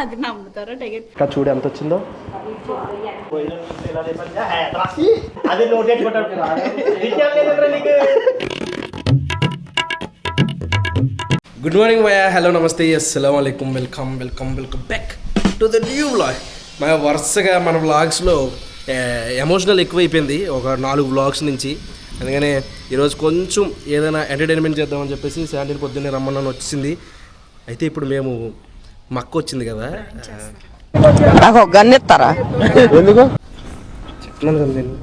అది నమ్ముతారా టికెట్ చూడు ఎంత వచ్చిందో. గుడ్ మార్నింగ్ భయ్యా, హలో నమస్తే, అస్సలాము అలైకుం, welcome back to the new vlog. మా వరుసగా మన వ్లాగ్స్లో ఎమోషనల్ ఎక్కువైపోయింది ఒక 4 వ్లాగ్స్ నుంచి. అందుకనే ఈరోజు కొంచెం ఏదైనా ఎంటర్టైన్మెంట్ చేద్దామని చెప్పేసి శాండీని పొద్దున్నే రమ్మన్నాను వచ్చింది. అయితే ఇప్పుడు మేము మక్క వచ్చింది కదా, నాకు ఒక గన్ ఇస్తారా? ఎందుకు చెప్తున్నాను కదా నేను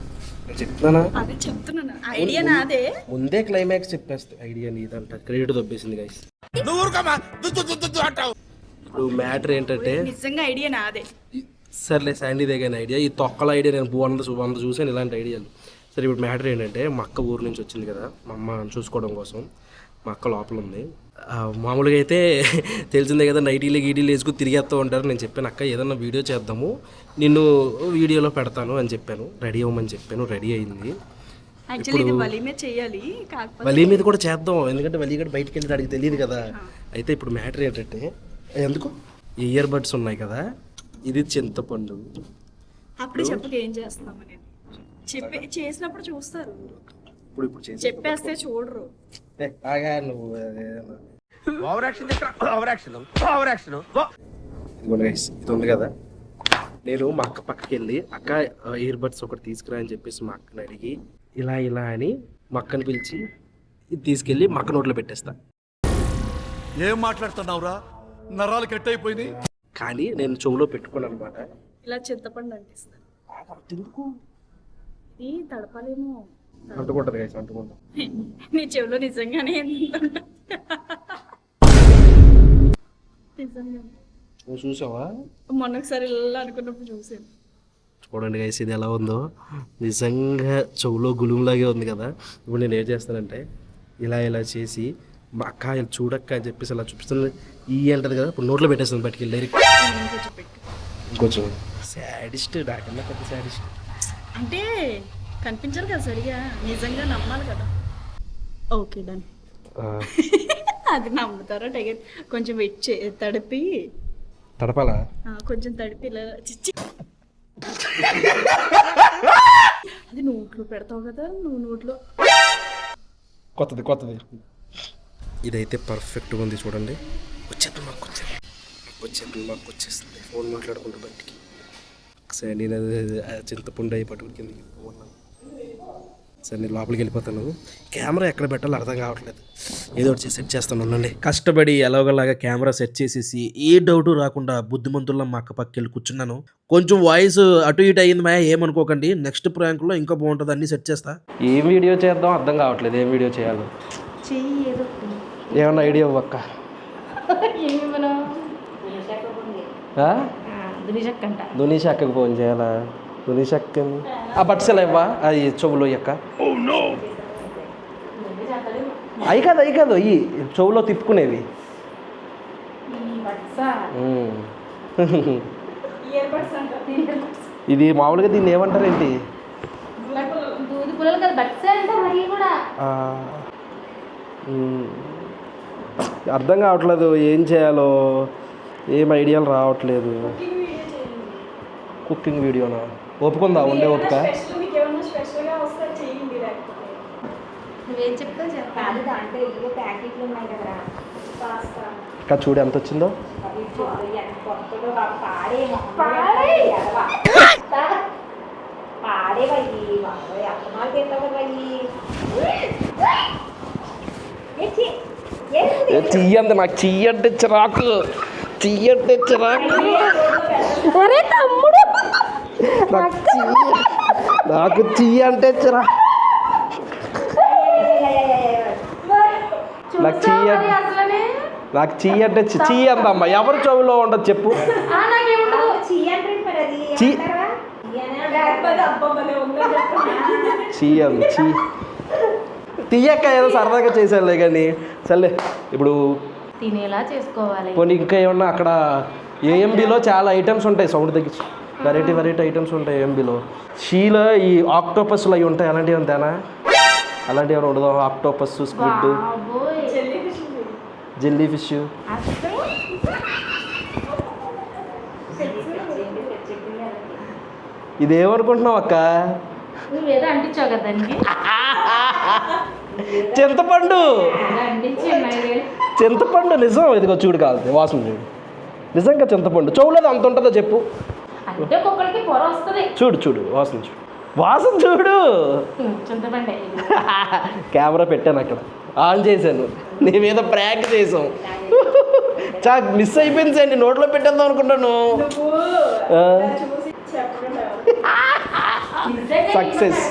చెప్తున్నానా, ఐడియా నాదే. ముందే క్లైమాక్స్ చెప్పేస్తా. ఐడియా నీదంట, క్రెడిట్ దొబ్బేసింది గైస్. ఇప్పుడు మ్యాటర్ ఏంటంటే నిజంగా ఐడియా నాదే. సర్లే శాండీదే కానీ ఐడియా, ఈ తొక్కల ఐడియా నేను 100 చూసాను ఇలాంటి ఐడియాలు. సరే ఇప్పుడు మ్యాటర్ ఏంటంటే మా అక్క ఊరు నుంచి వచ్చింది కదా, మా అమ్మ చూసుకోవడం కోసం. మా అక్క లోపల ఉంది. మామూలుగా అయితే తెలిసిందే కదా, నైటీలు గీటీలు వేసుకుని తిరిగేస్తూ ఉంటారు. నేను చెప్పాను అక్క ఏదన్నా వీడియో చేద్దాము, నిన్ను వీడియోలో పెడతాను అని చెప్పాను. రెడీ అవ్వమని చెప్పాను, రెడీ అయింది. ఇప్పుడు వలీ మీద కూడా చేద్దాం, ఎందుకంటే వలీ కూడా బయటికి వెళ్ళి అడిగి తెలియదు కదా. అయితే ఇప్పుడు మ్యాటర్ ఏంటంటే, ఎందుకు ఇయర్ బడ్స్ ఉన్నాయి కదా, ఇది చింతపండు. అప్పుడు చెప్పక ఏం చేస్తున్నామని చేసినప్పుడు చూస్తారు, ఇప్పుడు చెప్పేస్తే చూడరు. నువ్వు ఇది ఉంది కదా, నేను మా అక్క పక్కకి వెళ్ళి అక్క ఇయర్ బడ్స్ ఒకటి తీసుకురా అని చెప్పేసి మా అక్కని అడిగి ఇలా అని మా అక్కని పిలిచి ఇది తీసుకెళ్ళి మా అక్క నోట్లో పెట్టేస్తా. ఏం మాట్లాడుతున్నావురా, నరాలు కట్ అయిపోయింది. కానీ నేను చెవులో పెట్టుకోను అనమాట. ఇలా చింతపండు అంటిస్తా. ఎందుకు ఇది తడపాలేమో, అంటుకుంటది గైస్, అంటుకుంటా. నీ చెవిలో నిజంగానే నువ్వు చూసావా? మొన్న ఒకసారి ఇలా అనుకున్నప్పుడు చూసాను. చూడండి గైస్ ఇది ఎలా ఉందో, నిజంగా చెవులో గులుంలాగే ఉంది కదా. ఇప్పుడు నేను ఏం చేస్తానంటే ఇలా చేసి మా అక్క చూడక్క అని చెప్పేసి అలా చూపిస్తుంది. ఈ అంటది కదా, ఇప్పుడు నోట్లో పెట్టేస్తుంది బయటికి వెళ్ళి డైరెక్ట్. ఇంకొంచెం సాడిస్ట్, నాకన్నా పెద్ద సాడిస్ట్. అంటే కనిపించాలి కదా సరిగా, నిజంగా నమ్మాలి కదా. Okay done. అది నమ్ముతారా టికెట్ కొంచెం తడిపి తడపాలా, కొంచెం తడిపి ఇలా చిచ్చి అది నోట్లో పెడతావు కదా, నువ్వు నోట్లో. కొత్తది ఇదైతే పర్ఫెక్ట్గా ఉంది చూడండి. మాకు వచ్చేస్తుంది. ఫోన్ మాట్లాడుకుంటూ బయటికి సరే నేను చింతపుండు అయి పట్టుకుని కిందకి పోన్నాను. సరే నేను లోపలికి వెళ్ళిపోతాను. కెమెరా ఎక్కడ పెట్టాలో అర్థం కావట్లేదు, ఏదో ఒకటి సెట్ చేస్తాను ఉండండి. కష్టపడి ఎలాగోలాగా కెమెరా సెట్ చేసేసి ఏ డౌట్ రాకుండా బుద్ధిమంతుల్లో మా అక్క పక్కకి వెళ్ళి కూర్చున్నాను. కొంచెం వాయిస్ అటు ఇటు అయ్యింది మా, ఏమనుకోకండి. నెక్స్ట్ ప్రాంక్లో ఇంకా బాగుంటుంది, అన్నీ సెట్ చేస్తా. ఏం వీడియో చేద్దాం అర్థం కావట్లేదు, ఏం వీడియో చేయాలో. ఏమన్నా ఐడియా అక్క? దునీష్ అక్కకి ఫోన్ చేయాలా? దునీష్ అక్క ఆ బట్స్ ఎలా ఇవ్వా, అది చెవులో అక్క. అవి కాదు ఈ చెవులో తిప్పుకునేవి. ఇది మామూలుగా దీన్ని ఏమంటారు ఏంటి? అర్థం కావట్లేదు ఏం చేయాలో, ఏం ఐడియాలు రావట్లేదు. కుకింగ్ వీడియోనా? ఒప్పుకుందా? ఉండే ఓపిక. ఇంకా చూడు ఎంత వచ్చిందో. చెయ్యంత నాకు చెయ్యంటే చిరాకు, నాకు చెయ్యి అంటే చిరాకు. నాకు చెయ్యి అంటే చెయ్యి అందమ్మా. ఎవరి చెవులో ఉండదు చెప్పు? తీయక్క ఏదో సరదాగా చేసానులే కానీ. సర్లే ఇప్పుడు తినేలా చేసుకోవాలి. కొన్ని ఇంకా ఏమన్నా అక్కడ ఏఎంబీలో చాలా ఐటమ్స్ ఉంటాయి, సౌండ్ తగ్గించు. వెరైటీ ఐటమ్స్ ఉంటాయి ఏఎంబీలో. షీలో ఈ ఆక్టోపస్లు అవి ఉంటాయి, అలాంటివి అంతేనా? అలాంటివి ఏమైనా ఉండదు? Octopus, squid, jellyfish. ఇదేమనుకుంటున్నావు అక్క? నువ్వేదో అంటించావు కదా దానికి. చింతపండు. అలా అంటించి 5,000. చింతపండు నిజం. ఇదిగో చూడు కాదు వాసన చూడు. నిజంగా చింతపండు. చెవులేదు అంత ఉంటుందో చెప్పు. అంటే ఒక్కొక్కరికి పొర వస్తుంది. చూడు చూడు వాసన చూడు. వాసన చూడు. చింతపండే. కెమెరా పెట్టాను అక్కడ, ఆన్ చేశాను, నీ మీద ప్రాంక్ చేసాం. మిస్ అయిపోయింది సార్, నీ నోట్లో పెట్టేద్దాం అనుకుంటాను. సక్సెస్.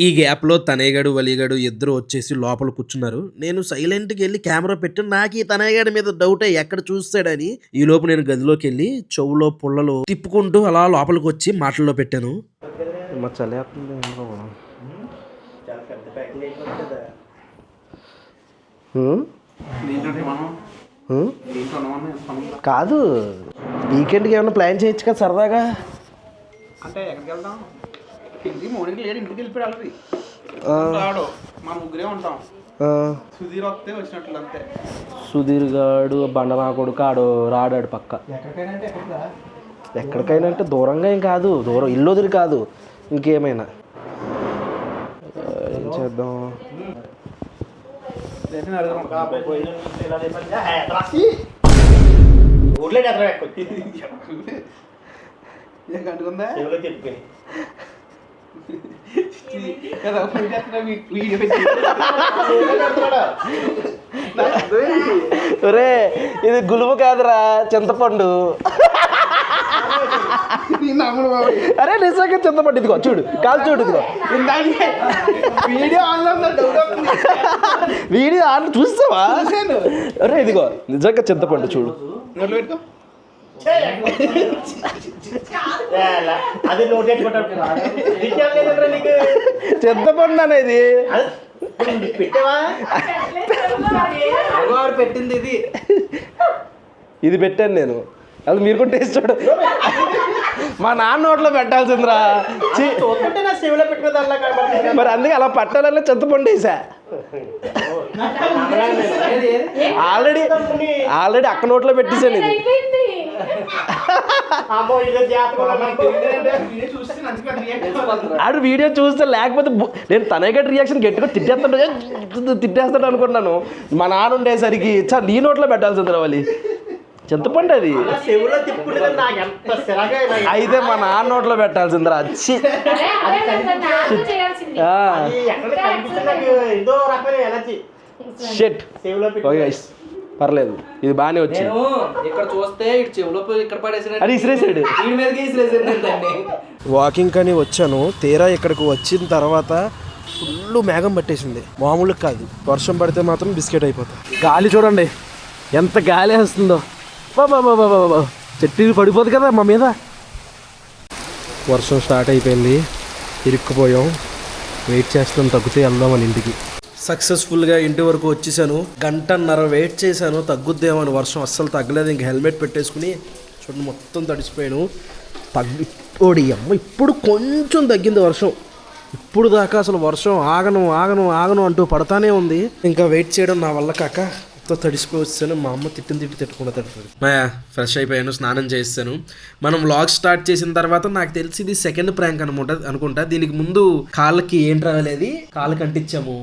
ఈ గ్యాప్లో తనయ్యగాడు వలిగాడు ఇద్దరు వచ్చేసి లోపల కూర్చున్నారు. నేను సైలెంట్కి వెళ్ళి కెమెరా పెట్టి నాకు ఈ తనయ్యగాడి మీద డౌట్ ఎక్కడ చూస్తాడని ఈ లోపు నేను గదిలోకి వెళ్ళి చెవులో పుల్లలో తిప్పుకుంటూ అలా లోపలికి వచ్చి మాటల్లో పెట్టాను. కాదు, వీకెండ్కి ఏమైనా ప్లాన్ చేయొచ్చు కదా సరదాగా. అంటే ఎక్కడికి వెళ్దాం? ఇంటికి మార్నింగ్ లేడు, ఇంటికి వెళ్ళిపోయాడు ఆల్రెడీ. రాడు, మన ముగ్గురే ఉంటాం. సుధీర్ వస్తే వచ్చినట్లు అంతే. సుధీర్ గాడు బండ నా కొడుకు ఆడు రాడాడు పక్క. ఎక్కడికైనా అంటే దూరంగా ఏం కాదు, దూరం ఇల్లు వదిలి కాదు, ఇంకేమైనా ఏం చేద్దాం. ఒరే ఇది గులుము కాదురా, చింతపండు. అరే నిజంగా చింతపండు. ఇదిగో చూడు, కాదు చూడు, ఇదిగో వీడియో ఆన్ చూస్తావా? అరే ఇదిగో నిజంగా చింతపండు చూడు. చింతపండు అనేది పెట్టింది ఇది. ఇది పెట్టాను నేను. అది మీరు కూడా టేస్ట్ చూడ. మా నాన్న నోట్లో పెట్టాల్సిందిరా. మరి అందుకే అలా పట్టాలన్నా చింతపండు వేసా. ఆల్రెడీ అక్క నోట్లో పెట్టేసాను ఇది. ఆడు వీడియో చూస్తే, లేకపోతే నేను తనయ్యగడ్డ రియాక్షన్ గట్టిగా తిట్టేస్తాడు అనుకున్నాను. మా నాన్న ఉండేసరికి నీ నోట్లో పెట్టాల్సిందిరా వాళ్ళు చింతపండు. అది అయితే మా నాన్న నోట్లో పెట్టాల్సిందిరా. వచ్చి షెట్. ఓకే గైస్, పర్లేదు, ఇది బాగానే వచ్చింది. ఇక్కడ చూస్తే ఇటు చెవులో ఇక్కడ పడేసాడు, అది ఇసిరేసాడు. వాకింగ్ అని వచ్చాను. తీరా ఇక్కడికి వచ్చిన తర్వాత ఫుల్ మేఘం పట్టేసింది, మామూలు కాదు. వర్షం పడితే మాత్రం బిస్కెట్ అయిపోతుంది. గాలి చూడండి ఎంత గాలి వేస్తుందో. బాబా చెట్టు పడిపోదు కదా మా మీద. వర్షం స్టార్ట్ అయిపోయింది, ఇరుక్కుపోయాం. వెయిట్ చేస్తాం తగ్గితే వెళ్దామని ఇంటికి. సక్సెస్ఫుల్గా ఇంటి వరకు వచ్చేసాను. గంటన్నర వెయిట్ చేశాను తగ్గుద్దేమని. వర్షం అస్సలు తగ్గలేదు. ఇంక హెల్మెట్ పెట్టేసుకుని చూడండి మొత్తం తడిసిపోయాను. ఓడి అమ్మ, ఇప్పుడు కొంచెం తగ్గింది వర్షం. ఇప్పుడు దాకా అసలు వర్షం ఆగను అంటూ పడతానే ఉంది. ఇంకా వెయిట్ చేయడం నా వల్ల కాక తడిసిపోయి వచ్చాను. మా అమ్మ తిట్టుకుండా తిడుతుంది. ఫ్రెష్ అయిపోయాను, స్నానం చేస్తాను. మనం వ్లాగ్ స్టార్ట్ చేసిన తర్వాత నాకు తెలిసి ఇది సెకండ్ ప్రాంక్ అనుకుంటా. దీనికి ముందు కాళ్ళకి ఏం రాలేదు, కాళ్ళకి అంటించాము,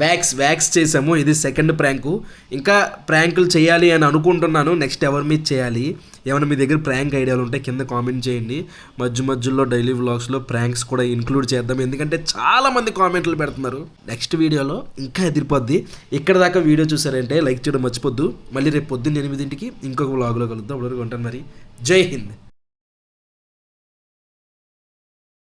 వ్యాక్స్ చేసాము. ఇది సెకండ్ ప్రాంకు. ఇంకా ప్రాంకులు చేయాలి అని అనుకుంటున్నాను. నెక్స్ట్ ఎవరి మీద చేయాలి, ఏమైనా మీ దగ్గర ప్రాంక్ ఐడియాలు ఉంటే కింద కామెంట్ చేయండి. మధ్యలో డైలీ వ్లాగ్స్లో ప్రాంక్స్ కూడా ఇంక్లూడ్ చేద్దాం, ఎందుకంటే చాలామంది కామెంట్లు పెడుతున్నారు. నెక్స్ట్ వీడియోలో ఇంకా ఎదిరిపోద్ది. ఇక్కడ దాకా వీడియో చూసారంటే లైక్ చేయడం మర్చిపోద్దు. మళ్ళీ రేపు పొద్దున్న 8 ఇంకొక వ్లాగ్లో కలుద్దాం. అప్పటివరకు ఉంటాను మరి. జై హింద్.